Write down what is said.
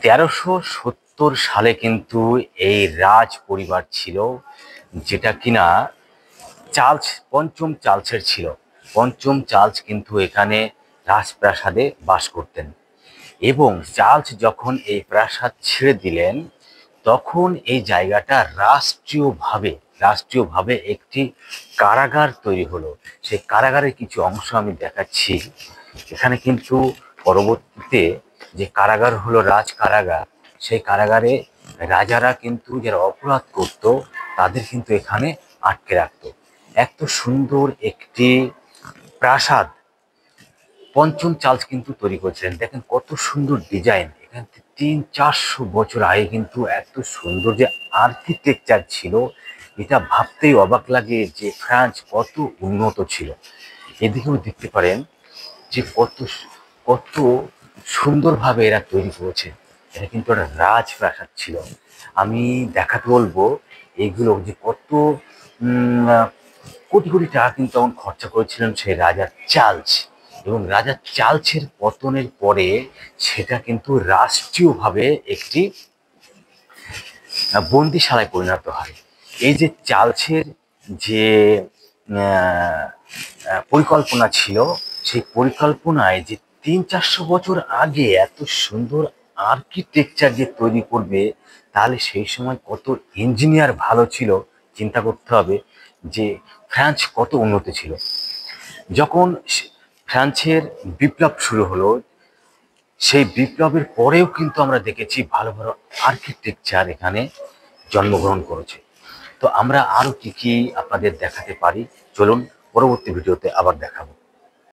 1370 সালে কিন্তু এই রাজ পরিবার ছিল, যেটা কিনা পঞ্চম চার্লসের ছিল। পঞ্চম চার্লস কিন্তু এখানে রাজপ্রাসাদে বাস করতেন, এবং চার্লস যখন এই প্রাসাদ ছেড়ে দিলেন তখন এই জায়গাটা রাষ্ট্রীয়ভাবে একটি কারাগার তৈরি হলো। সেই কারাগারের কিছু অংশ আমি দেখাচ্ছি। এখানে কিন্তু পরবর্তীতে যে কারাগার হলো রাজ কারাগার, সেই কারাগারে রাজারা কিন্তু যারা অপরাধ করত তাদের কিন্তু এখানে আটকে রাখতো। এত সুন্দর একটি প্রাসাদ পঞ্চম চার্লস কিন্তু তৈরি করেছিলেন। দেখেন কত সুন্দর ডিজাইন। এখান থেকে 300-400 বছর আগে কিন্তু এত সুন্দর যে আর্কিটেকচার ছিল, এটা ভাবতেই অবাক লাগে যে ফ্রান্স কত উন্নত ছিল। এদিকেও দেখতে পারেন যে কত সুন্দরভাবে এরা তৈরি করেছে। এটা কিন্তু একটা রাজপ্রাসাদ ছিল। আমি দেখাতে বলবো এইগুলো যে কত কোটি কোটি টাকা কিন্তু তখন খরচা করেছিলেন সেই রাজা চার্লস। এবং রাজা চার্লসের পতনের পরে সেটা কিন্তু রাষ্ট্রীয়ভাবে একটি বন্দিশালায় পরিণত হয়। এই যে চার্লসের যে পরিকল্পনা ছিল, সেই পরিকল্পনায় যে 300-400 বছর আগে এত সুন্দর আর্কিটেকচার যে তৈরি করবে, তাহলে সেই সময় কত ইঞ্জিনিয়ার ভালো ছিল চিন্তা করতে হবে যে ফ্রান্স কত উন্নত ছিল। যখন ফ্রান্সের বিপ্লব শুরু হলো, সেই বিপ্লবের পরেও কিন্তু আমরা দেখেছি ভালো ভালো আর্কিটেকচার এখানে জন্মগ্রহণ করেছে। তো আমরা আরো কি কি আপনাদের দেখাতে পারি, চলুন পরবর্তী ভিডিওতে আবার দেখাবো।